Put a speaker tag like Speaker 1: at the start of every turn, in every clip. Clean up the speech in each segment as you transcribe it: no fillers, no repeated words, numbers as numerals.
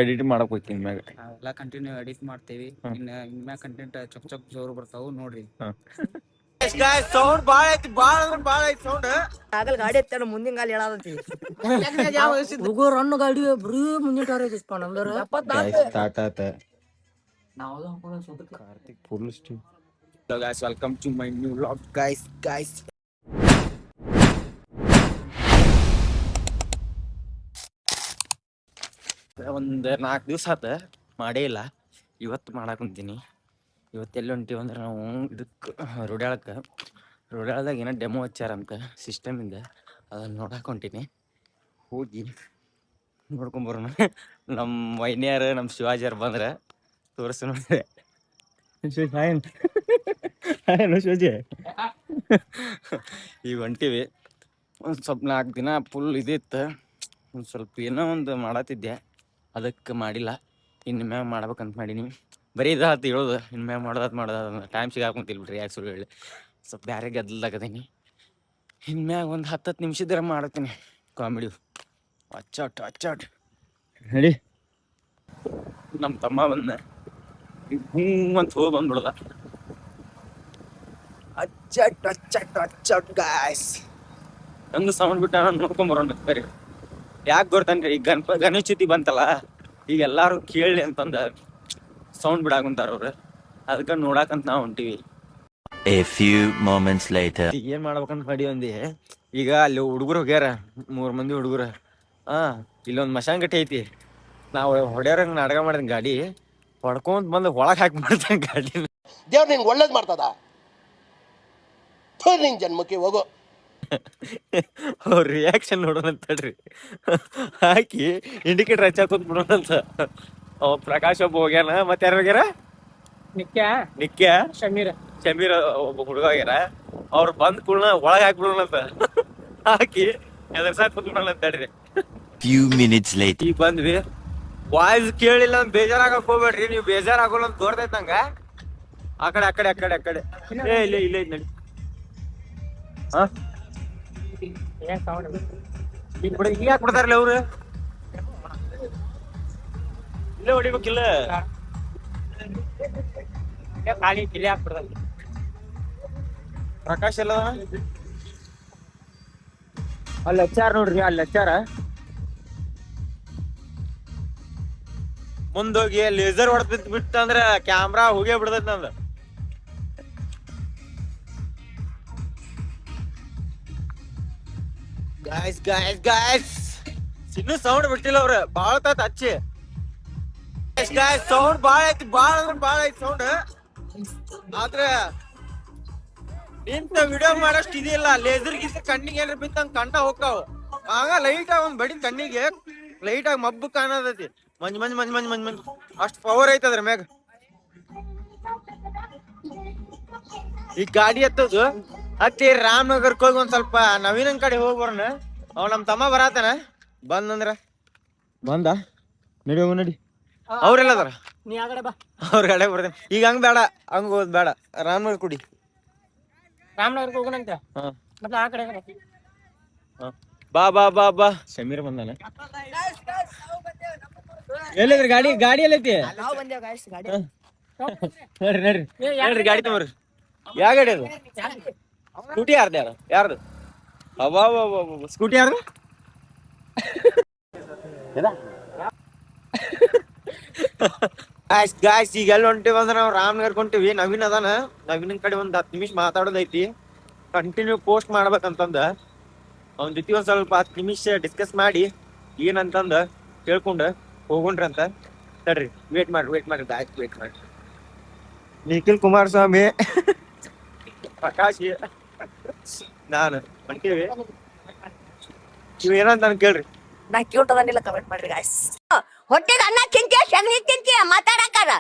Speaker 1: Edit ಮಾಡಕ್ ಹೋಗ್ತೀನಿ ಇನ್ಮ್ಯಾಗ
Speaker 2: ಎಲ್ಲ ಕಂಟಿನ್ಯೂ ಎಡಿಟ್ ಮಾಡ್ತೇವಿ. ಇನ್ಮ್ಯಾಗ ಕಂಟೆಂಟ್ ಚೊಕ್ ಜೋರು ಬರ್ತಾವು ನೋಡ್ರಿ.
Speaker 3: ಸೌಂಡ್ ಬಾಳ ಐತಿ, ಬಾಳ ಐತಿ ಸೌಂಡ್.
Speaker 4: ಆಗಲ್ ಗಾಡಿ ಎತ್ತ ಮುಂದಿನ ಗಾಲಿ ಹೇಳಾದತಿ ಹುಡುಗರು ಹಣ್ಣು ಗಾಡಿ ಬರೀ ಮುಂದಿನ ಟಾರ್ ಐತಿಪ್ಪ ನಮ್ದವ್ರು.
Speaker 1: ಸ್ಟಾರ್ಟ್ ಆತ. Karthik full steam.
Speaker 2: So guys, welcome to my new vlog guys.
Speaker 1: ಒಂದು 4 ದಿವಸ ಆತ ಮಾಡೇ ಇಲ್ಲ. ಇವತ್ತು ಮಾಡಕ್ಕೆ ಕುಂತೀನಿ. ಇವತ್ತೆಲ್ಲಿ ಹೊಂಟೀವಿ ಅಂದ್ರೆ ನಾವು ಇದಕ್ಕೆ ರೋಡ್ಯಾಳದಾಗ ಏನೋ ಡೆಮೋ ಹಚ್ಚಾರಂತ ಸಿಸ್ಟಮಿಂದ, ಅದನ್ನು ನೋಡಕ್ಕೆ ಹೊಂಟೀನಿ. ಹೋಗಿ ನೋಡ್ಕೊಂಬರೋಣ. ನಮ್ಮ ವೈನ್ಯಾರು ನಮ್ಮ ಶಿವಾಜಿಯರು ಬಂದ್ರೆ ತೋರಿಸಿ ನೋಡಿದ್ರೆ ಶಿವಾಜಿ ಈಗ ಹೊಂಟೀವಿ. ಒಂದು ಸ್ವಲ್ಪ 4 ದಿನ ಫುಲ್ ಇದಿತ್ತು. ಒಂದು ಸ್ವಲ್ಪ ಏನೋ ಒಂದು ಮಾಡತ್ತಿದ್ದೆ, ಅದಕ್ಕೆ ಮಾಡಿಲ್ಲ. ಇನ್ನು ಮ್ಯಾಗ ಮಾಡ್ಬೇಕಂತ ಮಾಡೀನಿ. ಬರೀ ಇದಾತು ಹೇಳೋದು, ಇನ್ನು ಮ್ಯಾಗ ಮಾಡೋದು ಟೈಮ್ ಸಿಗಾಕೊಂತಿಲ್ಲ ಬಿಡ್ರಿ. ಯಾಕೆ ಸುಳ್ಳು ಹೇಳಿ ಸ್ವಲ್ಪ ಬೇರೆ ಗದ್ದಲ್ದಾಗದೀನಿ. ಇನ್ನು ಮ್ಯಾಗ ಒಂದು 10 ನಿಮಿಷದ್ರೆ ಮಾಡ್ತೀನಿ ಕಾಮಿಡಿ. ಅಚ್ಚಾಟ್ ಹೇಳಿ. ನಮ್ಮ ತಮ್ಮ ಬಂದ ಹ್ಞೂ ಅಂತ ಹೋಗಿ ಬಂದ್ಬಿಡ್ದ. ಅಚ್ಚಾಟ್ ಗಾಯ್ಸ್ ಒಂದು ಸೌಂಡ್ ಬಿಟ್ಟು ನಾನು ನೋಡ್ಕೊಂಬರೋಣ ಬರೀ. ಯಾಕೆ ಗೊತ್ತನ್ರಿ, ಈಗ ಗಣೇಶ ಚತುರ್ಥಿ ಬಂತಲ್ಲ, ಈಗ ಎಲ್ಲಾರು ಕೇಳಿ ಅಂತಂದ ಸೌಂಡ್ ಬಿಡಾಕುಂತಾರ ಅವ್ರು. ಅದಕ್ಕೆ ನೋಡಾಕಂತ ನಾವು ಹೊಂಟಿವಿ.
Speaker 5: A few moments later.
Speaker 1: ಏನ್ ಮಾಡ್ಬೇಕಂತ ಮಾಡಿ ಒಂದಿ. ಈಗ ಅಲ್ಲಿ ಹುಡುಗರು ಹೋಗ್ಯಾರ, 3 ಮಂದಿ ಹುಡುಗರು. ಇಲ್ಲೊಂದು ಮಶಾನ್ ಗಟ್ಟಿ ಐತಿ. ನಾವು ಹೊಡ್ಯಾರಂಗ ನಾಟಕ ಮಾಡಿದ ಗಾಡಿ ಹೊಡ್ಕೊಂತ ಬಂದು ಒಳಗೆ ಹಾಕಿ ಮಾಡ್ತಾನೆ ಗಾಡಿ.
Speaker 3: ದೇವ್ರು ನಿಂಗೆ ಒಳ್ಳೇದು ಮಾಡ್ತದ, ನಿನ್ ಜನ್ಮಕ್ಕೆ ಹೋಗೋ.
Speaker 1: ಅವ್ರ ರಿಯಾಕ್ಷನ್ ನೋಡೋಣ ಅಂತೇಳ್ರಿ. ಹಾಕಿ ಇಂಡಿಕೇಟರ್ ಹಚ್ಚಾಕೊಂತ ಬಿಡೋಣಂತ. ಅವ ಪ್ರಕಾಶ್ ಒಬ್ಬ ಹೋಗ್ಯಾನ, ಮತ್ತೆ ಯಾರು ಹೋಗ್ಯಾರ? ನಿಕ್ಕ್ಯಾ ಶಮೀರ್ ಒಬ್ಬ ಹುಡುಗ ಹೋಗ್ಯಾರ. ಅವ್ರು ಬಂದ್ ಕೂಡ ಒಳಗೆ ಹಾಕ್ಬಿಡೋಣಂತ. ಹಾಕಿ ಎದರ್ಸಾಕ್ ಕುತ್ಬಿಡೋಣ ಅಂತೇಳ್ರಿ.
Speaker 5: Few minutes later.
Speaker 1: ಈಗ ಬಂದ್ವಿ. ವಾಯ್ಸ್ ಕೇಳಿಲ್ಲ ಅಂತ ಬೇಜಾರಾಗಕ್ ಹೋಗ್ಬೇಡ್ರಿ. ನೀವು ಬೇಜಾರಾಗೋಲ್ಲ ಅಂತ ತೋರ್ತೈತ್ ನಂಗ. ಆ ಕಡೆ ಇಲ್ಲ ನಡಿ. ಈಗ ಯಾಕೆ ಬಿಡ್ತಾರಲ್ಲ ಅವ್ರು? ಇಲ್ಲೇ ಹೊಡಿಬೇಕಿಲ್ಲ. ಪ್ರಕಾಶ್ ಎಲ್ಲ ಅಲ್ಲಿ ಹಚ್ಚಾರ ನೋಡ್ರಿ, ಅಲ್ಲಿ ಹಚ್ಚಾರ. ಮುಂದೋಗಿ ಲೇಸರ್ ಹೊಡೆದ್ ಬಿಟ್ಟಂದ್ರ ಕ್ಯಾಮ್ರಾ ಹೋಗೇ ಬಿಡ್ತೈತಿ ನಂದು. ಗಾಯ್ಸ್ ಇನ್ನು ಸೌಂಡ್ ಬಿಟ್ಟಿಲ್ಲ ಅವ್ರ. ಬಾಳ ತಾತ ಹಚ್ಚಿ ಸೌಂಡ್ ಬಾಳ ಐತಿ ಸೌಂಡ್. ಆದ್ರ ನಿಂತ ವಿಡಿಯೋ ಮಾಡಷ್ಟು ಇದಿಲ್ಲ. ಲೇಸರ್ ಗೀಸರ್ ಕಣ್ಣಿಗೆ ಏನ್ರ ಬಿತ್ತಂಗ ಕಂಡ ಹೋಗ್ತಾವ. ಆಗ ಲೈಟ್ ಆಗಿ ಒಂದ್ ಬಡಿ ಕಣ್ಣಿಗೆ ಲೈಟ್ ಆಗಿ ಮಬ್ಬು ಕಾಣತೈತಿ. ಮಂಜ್ ಅಷ್ಟ್ ಪವರ್ ಐತದ್ರ ಮ್ಯಾಗ. ಈ ಗಾಡಿ ಎತ್ತದು ಹತ್ತಿ ರಾಮನಗರ್ಕ್ ಹೋಗಿ ಒಂದ್ ಸ್ವಲ್ಪ ನವೀನನ್ ಕಡೆ ಹೋಗಿ ಬರೋಣ. ಅವ್ ನಮ್ ತಮ್ಮ ಬರತಾನ. ಬಂದಂದ್ರ ನಡಿ. ಅವ್ರೆಲ್ಲ ಅದಾರ, ಅವ್ರ ಕಡೆ ಬರ್ತೇನೆ. ಈಗ ಹಂಗ ಬೇಡ, ಹಂಗ ಹೋದ್ ಬೇಡ. ರಾಮನಗರ್ ಕುಡಿ,
Speaker 4: ರಾಮನಗರ್ ಹೋಗೋಣಂತ. ಮತ್ತೆ ಆ ಕಡೆ
Speaker 1: ಬಾ ಸಮೀರ್ ಬಂದಾನ. ಎಲ್ಲೈತ್ರಿ ಗಾಡಿ ಎಲ್ಲೈತಿ?
Speaker 4: ನಾವು ಬಂದೇವ್ ಗಾಯ್ಸ್ ಗಾಡಿ.
Speaker 1: ನಡ್ರಿ ಗಾಡಿ ತಗೋರಿ. ಯಾವ ಗಾಡಿ ಅದು? ಸ್ಕೂಟಿ ಯಾರ್ದು? ಅಬ್ಬಾ ಸ್ಕೂಟಿ ಯಾರ್ದು? ಗಾಯ್ಸ್ ಈಗ ಎಲ್ಲಿ ಹೊಂಟಿವಿ ಅಂದ್ರೆ ನಾವು ರಾಮನಗರ್ ಹೊಂಟಿವಿ. ನವೀನ್ ಅದಾನ, ನವೀನ್ ಕಡೆ ಒಂದ್ 10 ನಿಮಿಷ ಮಾತಾಡೋದೈತಿ. ಕಂಟಿನ್ಯೂ ಪೋಸ್ಟ್ ಮಾಡ್ಬೇಕಂತಂದ ಅವನ ಜೊತೆ ಒಂದ್ ಸ್ವಲ್ಪ 10 ನಿಮಿಷ ಡಿಸ್ಕಸ್ ಮಾಡಿ ಏನಂತಂದ ಕೇಳ್ಕೊಂಡ ಹೋಗುಣ್ರಂತ. ತಡ್ರಿ, ವೇಟ್ ಮಾಡ್ರಿ ಗಾಯ್ಸ್, ವೇಟ್ ಮಾಡ್ರಿ. ನಿಖಿಲ್ ಕುಮಾರಸ್ವಾಮಿ, ಪ್ರಕಾಶ್, ನಾನು ಹೊಂಟಿವಿ. ಇವ್ ಏನಂತ ಕೇಳ್ರಿ.
Speaker 4: ನಾ ಕ್ಯೂಟ್ ಅದನ್ನೆಲ್ಲ ಕಮೆಂಟ್ ಮಾಡ್ರಿ ಗಾಯ್ಸ್. ಹೊಟ್ಟೆಗೆ ಅನ್ನ ತಿಂತೀಯ ಸಗಣಿ ತಿಂತೀಯ ಮಾತಾಡಕ್ಕಾರ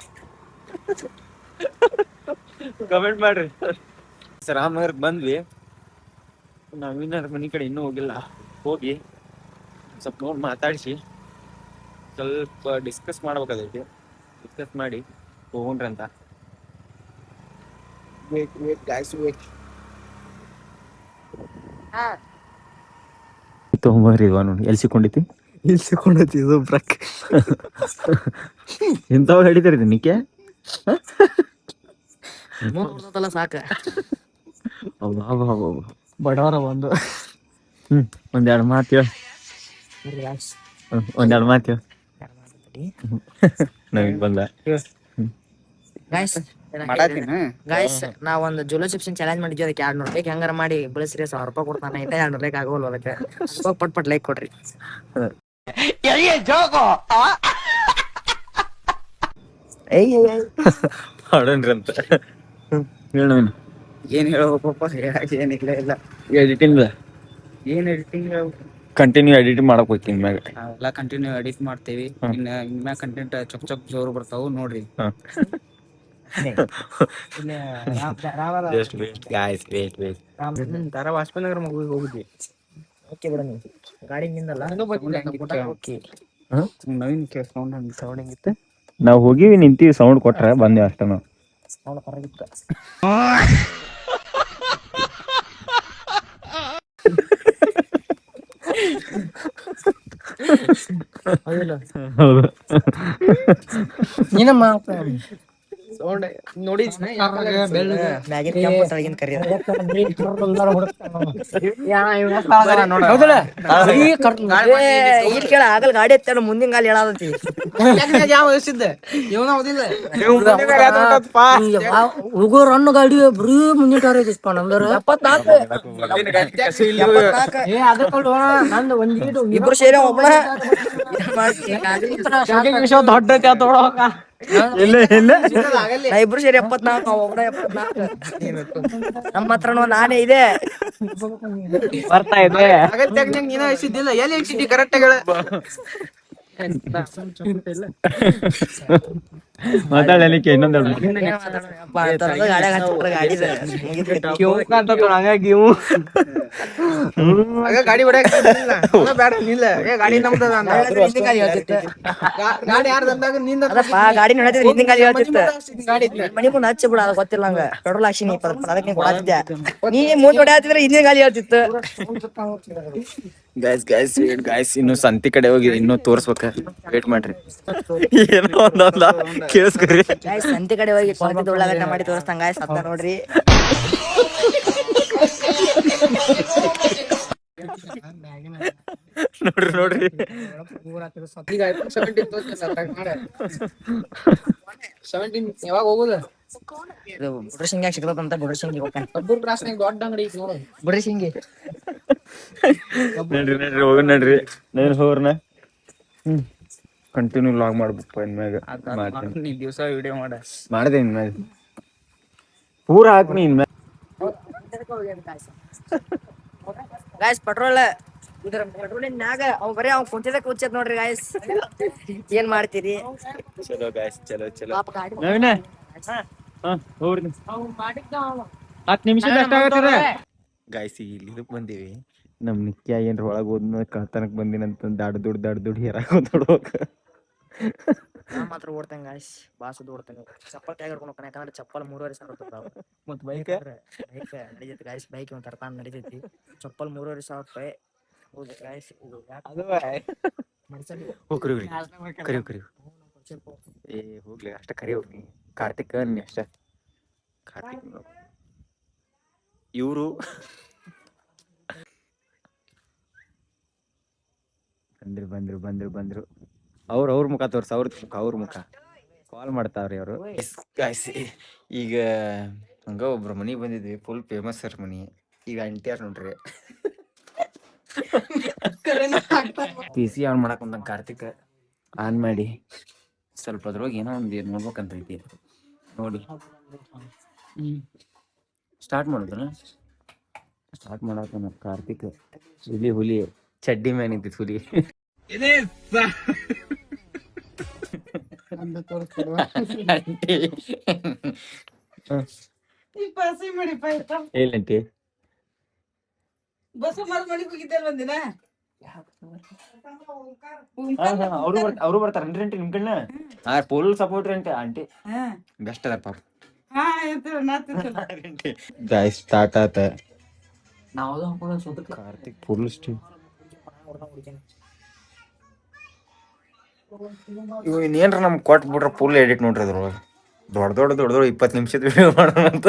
Speaker 1: ಕಮೆಂಟ್ ಮಾಡ್ರಿ. ರಾಮನಗರ್ಗೆ ಬಂದ್ವಿ. ನವೀನರ ಮನಿ ಕಡೆ ಇನ್ನೂ ಹೋಗಿಲ್ಲ. ಹೋಗಿ ಸ್ವಲ್ಪ ನೋಡಿ ಮಾತಾಡಿಸಿ ಸ್ವಲ್ಪ ಡಿಸ್ಕಸ್ ಮಾಡ್ಬೇಕಾದೈತಿ. ಡಿಸ್ಕಸ್ ಮಾಡಿ ಹೋಗ್ರಂತ. Wait guys, wait. ತೊಗೊಂಬರ್ರಿ ನೋಡಿ ಎಲ್ಲಿ ಸಿಕ್ಕೊಂಡಿತಿ. ಇಲ್ಲಿ ಸಿಕ್ಕೊಂಡೈತಿ ಬ್ರಕ್ ಇಂಥವ್ ಹಿಡಿತೀರಿ ನಿಕ್ಕೆ
Speaker 4: ನೋಡ್ತಲ್ಲ ಸಾಕ
Speaker 1: ಬಡವರ ಒಂದು ಒಂದೆರಡು ಮಾತು ಹೇಳ ಒಂದೆರಡು ಮಾತು ಹೇಳ ನಮಗ್ ಬಂದ
Speaker 4: ಗಾಯ್ಸ್ ನಾವ್ ಒಂದು ಜುಲೋ ಚಿಪ್ಸ್ ಚಾಲೆಂಜ್ ಮಾಡಿದ್ವಿ. ಅದಕ್ಕೆ 200 ಲೈಕ್ ಹೆಂಗಾರ ಮಾಡಿ ಬೆಳೆಸ್ರಿ. 1000 ರೂಪಾಯಿ ಕೊಡ್ತಾನೆ. 200 ಲೈಕ್ ಆಗೋಲ್ಲ ಅದಕ್ಕೆ. ಪಟ್ ಲೈಕ್ ಕೊಡ್ರಿ.
Speaker 1: ಮಾಡೋಣ್ರಿ ಅಂತ ಹೇಳ
Speaker 2: ಏನ್ ಹೇಳ್ಬೇಕಪ್ಪ, ಹೇಳಕ್ ಏನಿಲ್ಲ ಇಲ್ಲ.
Speaker 1: ಎಡಿಟಿಂಗ್
Speaker 2: ಏನ್ ಎಡಿಟಿಂಗ್
Speaker 1: ಕಂಟಿನ್ಯೂ ಎಡಿಟ್ ಮಾಡಕ್ ಹೋಗ್ತೀನಿ ಮ್ಯಾಗ
Speaker 2: ನಾವೆಲ್ಲ ಕಂಟಿನ್ಯೂ ಎಡಿಟ್ ಮಾಡ್ತೇವಿ. ಇನ್ಮ್ಯಾಗ ಕಂಟೆಂಟ್ ಚೊಕ್ ಜೋರು ಬರ್ತಾವು ನೋಡ್ರಿ.
Speaker 1: Just wait guys wait
Speaker 2: Dhaara ವಾಸ್ಪನಗರ ಮಗುವಿಗೆ ಹೋಗಿದ್ವಿ.
Speaker 4: ಓಕೆ ಬಿಡ ನೀವು ಗಾಡಿ ನಿಂದಲ್ಲ
Speaker 2: ನವೀನ್ ಸೌಂಡ್ ಹೆಂಗಿತ್ತು.
Speaker 1: ನಾವ್ ಹೋಗಿವಿ ನಿಂತೀವಿ ಸೌಂಡ್ ಕೊಟ್ರ ಬಂದೇವ್ ಅಷ್ಟ ನಾವು.
Speaker 4: ಅವಳ ಕರಗಿತ್ತ ನೀನಮ್ಮ
Speaker 2: ನೋಡಿ
Speaker 4: ಮ್ಯಾಗಿನ ಕೆಂಪು ತಳಗಿನ ಕರಿ ಇಲ್ಲಿ ಕೇಳ ಆಗಲ್ ಗಾಡಿ ಎತ್ತಾಡ ಮುಂದಿನ ಗಾಲಿ ಹೇಳಾದತಿ ಹುಡುಗರು ಹಣ್ಣು ಗಾಡಿ ಬರೀ ಮುಂದಿನ ಟಾರ್ ಐತಿಪ್ಪ ನಮ್ದವ್ರ 74 ಇಬ್ರು ಸೇರಿ ಒಬ್ಬನ
Speaker 1: ದೊಡ್ಡ
Speaker 4: ಇಬ್ರು ಸೇರಿ 74 ಒಬ್ಬನ 74 ನಮ್ಮ ಹತ್ರ ನಾನೇ ಇದೆ
Speaker 1: ಬರ್ತಾ ಇದೆ
Speaker 2: ಕರೆಕ್ಟ್
Speaker 1: ಮಾತಾಡಲಿಕ್ಕೆ ಇನ್ನೊಂದು
Speaker 2: ಗಾಡಿ ಹೊಡ್ಯಾಕ ಬೇಡ ನಿಲ್ಲ ಗಾಡಿ ನಮ್ದು ಗಾಡಿ ಯಾರ್ದಂದಾಗ
Speaker 4: ಗಾಡಿ ನೋಡಿದ್ರೆ ಹಿಂದಿನ ಗಾಡಿ ಹೇಳ್ತಿತ್ತು ಮನಿ ಮುಂದೆ ಹಚ್ಚಿ ಬಿಡ ಅದು ಗೊತ್ತಿಲ್ಲ ನಂಗ ಪೆಟ್ರೋಲ್ ಹಾಕ್ಸಿನಿ ಅದಕ್ಕೆ ನೀ ಕೊಡಾತಿದ್ದೆ ನೀ ಮುಂದೆ ಹೊಡ್ಯಾತಿದ್ರೆ ಹಿಂದಿನ ಗಾಡಿ ಹೇಳ್ತಿತ್ತು
Speaker 1: ಗಾಯ್ಸ್ ಇನ್ನು ಸಂತಿ ಕಡೆ ಹೋಗಿ ಇನ್ನು ತೋರ್ಸ್ಬೇಕ ವೇಟ್ ಮಾಡ್ರಿ ಏನೋ ಒಂದೊಂದ ಕೇಳಿಸ್ಕೊರಿ
Speaker 4: ಸಂತಿ ಕಡೆ ಹೋಗಿ ಸ್ವಂತ ಉಳ್ಳಾಗಡ್ಡೆ ಮಾಡಿ ತೋರಿಸ್ತಂಗ ಸತ್ತ ನೋಡ್ರಿ
Speaker 1: ನೋಡ್ರಿ
Speaker 2: ಯಾವಾಗ ಹೋಗುದ
Speaker 4: ಇದು ಬುಡ್ರಶಿಂಗ್ಯಾಗ ಸಿಗ್ತದಂತ ಬುಡ್ರಶಿಂಗಿ ಹೋಗ್ತಾನೆ
Speaker 2: ದೊಡ್ಡ ಅಂಗಡಿ
Speaker 4: ಬುಡ್ರಶಿಂಗಿ
Speaker 1: ನಡ್ರಿ ಹೋಗ ನಡ್ರಿ ಹೋಗ್ರನ ಕಂಟಿನ್ಯೂ ಲಾಗ್ ಮಾಡ್ಬೇಕು ಇನ್ಮ್ಯಾಗ
Speaker 2: ನೀ ದಿವಸ ವಿಡಿಯೋ
Speaker 1: ಮಾಡಿದೆ ಇನ್ಮ್ಯಾಗ ಪೂರಾ ಹಾಕ್ನಿ ಇನ್ಮ್ಯಾಗ
Speaker 4: ಗಾಯ್ಸ್ ಪೆಟ್ರೋಲ್ ಇದ್ರ ಪೆಟ್ರೋಲಿನ್ಯಾಗ ಅವ್ ಬರೀ ಅವ್ನ್ ಕುಂತಿದಕ್ಕೆ ಹುಚ್ಚತ್ ನೋಡ್ರಿ ಗಾಯ್ಸ್ ಏನ್ ಮಾಡ್ತೀರಿ
Speaker 1: ಚಲೋ ಗಾಯ್ಸ್ ಚಲೋ
Speaker 4: ಪಾಪ ಗಾಡಿ
Speaker 1: ಹೋಗ್ರಿ 10 ನಿಮಿಷ ಗಾಯ್ಸ್ ಇಲ್ಲಿ ಇದಕ್ ಬಂದೀವಿ ನಮ್ ನಿತ್ಯ ಏನ್ರ ಒಳಗ್ ಹೋದ್ನ ಕಳ್ತನಕ್ ಬಂದಿನಂತ ದಾಡ್ ದುಡ್ಡು ಹೇರಾಕ ನೋಡ್ಬೇಕ
Speaker 4: ನಾ ಮಾತ್ರ ಓಡ್ತಂಗ ಗಾಯ್ಸ್ ಬಾಸುದ್ ಓಡ್ತಂಗ ಚಪ್ಪಲ್ ಕೈ ಹಿಡ್ಕೊಂಡು ಹೋಗ್ತಾನೆ ಯಾಕಂದ್ರೆ ಚಪ್ಪಲ್ 3,500 ರೂಪಾಯಿ
Speaker 1: ಮತ್ ಬೈಕ್
Speaker 4: ನಡಿತೈತಿ ಗಾಯ್ಸ್ ಬೈಕ್ ಒಂದ್ ತರ್ತಾನ ನಡಿತೈತಿ ಚಪ್ಪಲ್ 3,500 ರೂಪಾಯಿ ಹೌದು ಗಾಯ್ಸ್
Speaker 1: ಕರಿ ಏ ಹೋಗ್ಲಿ ಅಷ್ಟ ಕರಿ ಹೋಗ್ಲಿ ಕಾರ್ತಿಕ್ ನೀ ಅಷ್ಟ ಕಾರ್ತಿಕ್ ಇವ್ರು ಬಂದ್ರು ಅವ್ರ ಮುಖ ತೋರ್ಸ ಅವ್ರ ಮುಖ ಕಾಲ್ ಮಾಡ್ತಾವ್ರಿ ಅವರು ಈಗ ಹಂಗ ಒಬ್ರು ಮನಿಗ್ ಬಂದಿದ್ವಿ ಫುಲ್ ಫೇಮಸ್ ಸರ್ ಮನಿ ಈಗ ಅಂಟ್ಯಾರ ನೋಡ್ರಿ PC ಆನ್ ಮಾಡಕ್ ಬಂದಂಗ ಕಾರ್ತಿಕ್ ಆನ್ ಮಾಡಿ ಸ್ವಲ್ಪ ಅದ್ರೊಳಗೆ ಏನೋ ಒಂದು ನೋಡ್ಬೇಕಂತೈತಿ ನೋಡಿ ಸ್ಟಾರ್ಟ್ ಮಾಡೋದನ ಸ್ಟಾರ್ಟ್ ಮಾಡಾಕ ಕಾರ್ತಿಕ್ ಹುಲಿ ಚಡ್ಡಿ ಮ್ಯಾನ್ ಇದ್ದಿತ್ತು ಹುಲಿ ಏನಂಟಿ ಅವರು ಬರ್ತಾರನ್ರಿ ಅಂಟಿ ನಿಮ್ ಕಣ್ಣ ಫುಲ್ ಸಪೋರ್ಟ್ ಅಂಟಿ ಆಂಟಿ ಬೆಸ್ಟ್ ಅದ ಪಾಪ ಗಾಯ್ಸ್ ಸ್ಟಾರ್ಟ್ ಆತ ಕಾರ್ತಿಕ್ ಫುಲ್ ಇವ್ ಇನ್ನೇನ್ರ ನಮ್ಗೆ ಕೊಟ್ಬಿಟ್ರೆ ಫುಲ್ ಎಡಿಟ್ ನೋಡ್ರಿ ಅದ್ರೊಳಗೆ ದೊಡ್ಡ 20 ನಿಮಿಷದ ವಿಡಿಯೋ ಮಾಡೋಣ ಅಂತ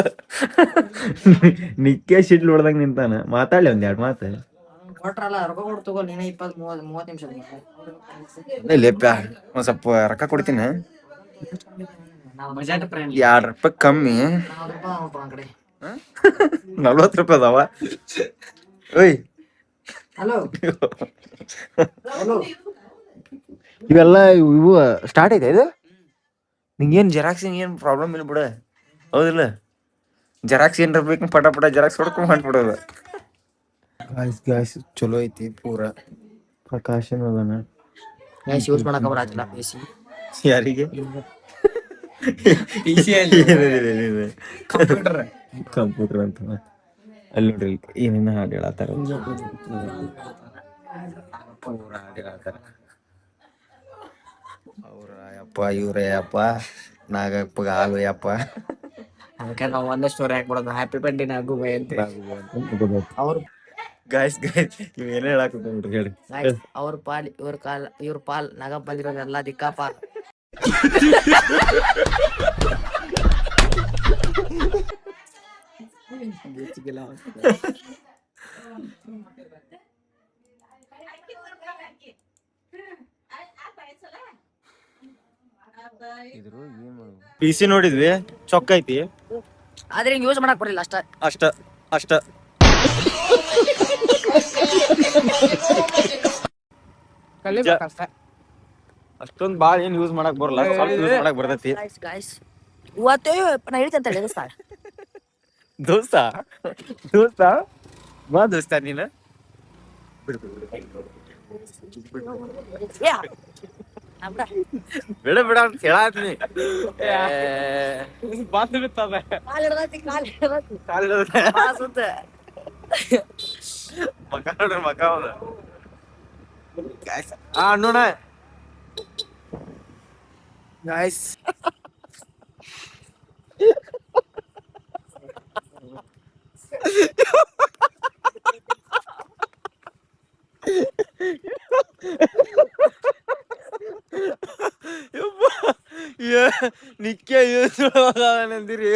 Speaker 1: ನಿಕ್ಕೆ ಶಿಟ್ಲ್ ಹೊಡ್ದಂಗ ನಿಂತಾನ. ಮಾತಾಡ್ಲಿ ಒಂದ್ 2 ಮಾತು.
Speaker 4: ಕೊಟ್ರಲ್ಲ ರೊಕ್ಕ ಕೊಟ್ಟು ತಗೋ ನೀನೇ 20-30 ನಿಮಿಷ
Speaker 1: ಲೇಪ ಒಂದ್ ಸ್ವಲ್ಪ ರೊಕ್ಕ ಕೊಡ್ತೀನಿ.
Speaker 2: Budget friend.
Speaker 1: ₹2 ಕಮ್ಮಿ.
Speaker 4: ಕಡೆ
Speaker 1: 40 ರೂಪಾಯಿ ಅದಾವ. ಓಯ್
Speaker 4: ಹಲೋ ಹಲೋ
Speaker 1: ಇವೆಲ್ಲ ಇವು ಸ್ಟಾರ್ಟ್ ಐತೆ ಇದು. ನಿಂಗೇನು ಜೆರಾಕ್ಸ್ ಏನ್ ಪ್ರಾಬ್ಲಮ್ ಇಲ್ಲ ಬಿಡ, ಹೌದಿಲ್ಲ? ಜೆರಾಕ್ಸ್ ಏನ್ರ ಬೇಕು ಪಟ ಜೆರಾಕ್ಸ್ ಹೊಡ್ಕೊಂಡು ಮಾಡ್ಬಿಡೋದು. ಗಾಯ್ಸ್ ಚಲೋ ಐತಿ ಪೂರ ಪ್ರಕಾಶನ್ ಅದನ.
Speaker 4: ಯೂಸ್ ಮಾಡಕ ಬರತ್ತಿಲ್ಲ PC.
Speaker 1: ಯಾರಿಗೆ? ಕಂಪ್ಯೂಟರ್ ಅಂತ ಅಲ್ಲಿ ನೋಡ್ರಿ ಏನೇನ ಹಾಡು ಹೇಳತ್ತಾರ. ಪೂರ ಹಾಡು ಹೇಳತ್ತಾರ. ಅವ್ರ ಅಪ್ಪ ಇವ್ರ ಅಪ್ಪ ನಾಗಪ್ಪ ಹಾಲು ಯಪ್ಪ.
Speaker 4: ಅದಕ್ಕೆ ನಾವು ಒಂದೇ ಸ್ಟೋರಿ ಹಾಕ್ಬಿಡೋದು, ಹ್ಯಾಪಿ ಬರ್ಡೇ ನಾಗು ಬೈ ಅಂತ. ಅವ್ರ
Speaker 1: ಗಾಯ್ಸ್ ಇವ್ ಏನೇ ಹೇಳಾಕ ಹೇಳಿ.
Speaker 4: ಇವ್ರ ಪಾಲ್ ನಾಗ ಬಂದಿರೋದೆಲ್ಲ ದಿಕ್ಕಾಪ.
Speaker 1: PC ನೋಡಿದ್ವಿ, ಚೊಕ್ಕ ಐತಿ.
Speaker 4: ಆದ್ರೆ ಹಿಂಗ್ ಯೂಸ್ ಮಾಡಕ್ ಬರಲಿಲ್ಲ
Speaker 1: ಅಷ್ಟ ಅಷ್ಟೊಂದ್ ಬಾಳ ಏನ್ ಯೂಸ್ ಮಾಡಕ್ ಬರಲ್ಲ, ಸ್ವಲ್ಪ ಯೂಸ್ ಮಾಡಕ್ ಬರ್ತೈತಿ.
Speaker 4: ಗಾಯ್ಸ್ ಇವತ್ತೇ ನಾ ಹೇಳ್ತೇನೆ ಅಂತ ಹೇಳಿ ಸರ್.
Speaker 1: ದೋಸ್ತ ಬಾ ದೋಸ್ತ ನೀನ ಬಿಡ ಅಂತ ಹೇಳಾತ್ನಿ. ಮಕ ನೋಡ್ರಿ ಮಕ ನೋಡ ಗಾಯ್ಸ್. ನಿಕ್ಕೆ ನಂದಿರಿ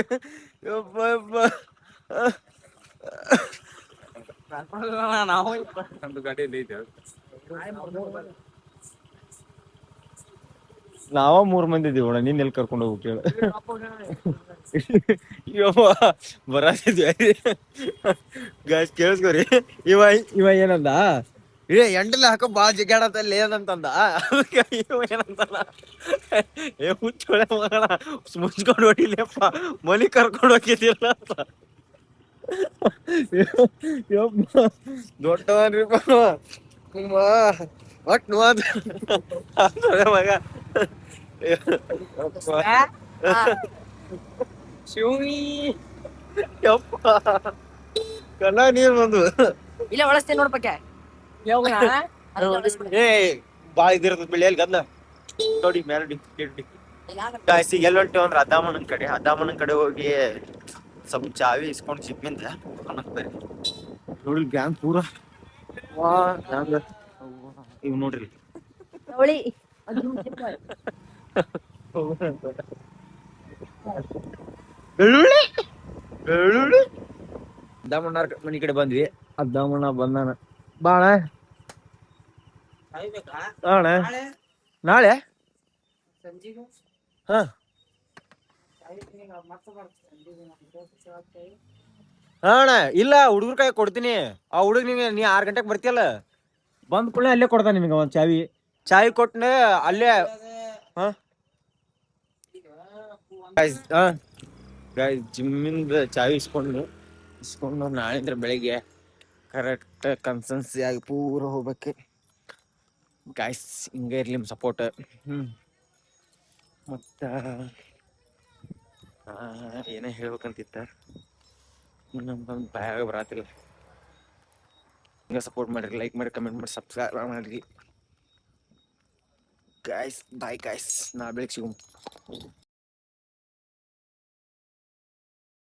Speaker 1: ನಾವ 3 ಮಂದಿ ಇದೀವಣ. ನೀನ್ ಎಲ್ಲಿ ಕರ್ಕೊಂಡು ಹೋಗ್ಬೇಕು ಹೇಳ? ಬರತಿದ್ವಿ ಗಾಯ್ಸ್ ಕೇಳಿಸ್ಕೋರಿ. ಇವ ಏನಂದ, ಎಂಡಲ್ಲ ಹಾಕೋ ಬಾ ಜಿಗಾಡತಲ್ಲಿ ಏನಂತಂದ. ಇವ ಏನಂತಲ್ಲ, ಹುಚ್ಚೊಳೆ ಮಗಣ ಮುಚ್ಕೊಂಡು ಹೊಡಿಲಿಯಪ್ಪ, ಮನಿ ಕರ್ಕೊಂಡು ಹೋಗಿದ್ದಿಲ್ಲ ಅಂತ. ದೊಡ್ಡವನ್ರಿಪ್ಪ ಒಟ್ ನೋದ ಮಗ. ಯಪ್ಪ ಕಣ್ಣ ನೀರ್ ಬಂದು
Speaker 4: ಇಲ್ಲ ಒಳಸ್ತೇನೆ ನೋಡ್ಬೇಕೆ.
Speaker 1: ಏ ಬಾಳ ಇದಿರ್ತದ ಬೆಳೆಯಲ್ಲಿ ಗದ್ಲ ನೋಡಿ ಮ್ಯಾಲಡಿ ಗಾಯ್ಸಿಗೆ ಎಲ್ಲಿ ಹೊಂಟೇವ ಅಂದ್ರೆ ಅದಾಮಣ್ಣನ ಕಡೆ ಹೋಗಿ ಸ್ವಲ್ಪ ಚಾವಿ ಇಸ್ಕೊಂಡು ಸಿಕ್ಕಿಂದ ಬರ್ರಿ. ನೋಡಿ ಗ್ಯಾಂಗ್ ಪೂರ ಇವ್ ನೋಡ್ರಿ ಬೆಳ್ಳುಳ್ಳಿ ಅದ್ದಾಮಣ್ಣಾರ್ ಮನಿ ಕಡೆ ಬಂದ್ವಿ. ಅದ್ದಾಮಣ್ಣ ಬಂದಾನ. ಬಾಣ ಅಣ್ಣ ನಾಳೆ ಹಾ ಅಣ್ಣ ಇಲ್ಲ, ಹುಡುಗರ ಕೈ ಕೊಡ್ತೀನಿ. ಆ ಹುಡುಗ ನಿಂಗೆ ನೀ 6 ಗಂಟೆಗೆ ಬರ್ತೀಯಲ್ಲ, ಬಂದ್ ಕೂಡಲೇ ಅಲ್ಲೇ ಕೊಡ್ತಾನೆ ನಿಮ್ಗೆ ಒಂದ್ ಚಾವಿ ಕೊಟ್ಟನೆ ಅಲ್ಲೇ. ಹಾ ಜಿಮ್ಮಿಂದ ಚಾವಿ ಇಸ್ಕೊಂಡು ನಾಳಿಂದ್ರ ಬೆಳಿಗ್ಗೆ ಕರೆಕ್ಟ್ ಕನ್ಸನ್ಸಿ ಆಗಿ ಪೂರ ಹೋಗ್ಬೇಕು ಗಾಯ್ಸ್. ಹಿಂಗೆ ಇರ್ಲಿ ನಿಮ್ ಸಪೋರ್ಟ್. ಮತ್ತ ಏನೇ ಹೇಳ್ಬೇಕಂತಿತ್ತ, ನಮ್ದೊಂದು ಭಯ ಬರತ್ತಿಲ್ಲ. ಹಿಂಗೆ ಸಪೋರ್ಟ್ ಮಾಡಿರಿ, ಲೈಕ್ ಮಾಡಿ, ಕಮೆಂಟ್ ಮಾಡಿ, ಸಬ್ಸ್ಕ್ರೈಬ್ ಮಾಡಿರಿ ಗಾಯ್ಸ್. ಬಾಯ್ ಗಾಯ್ಸ್, ನಾ ಬೆಳಿಗ್ಗೆ ಸಿಗು.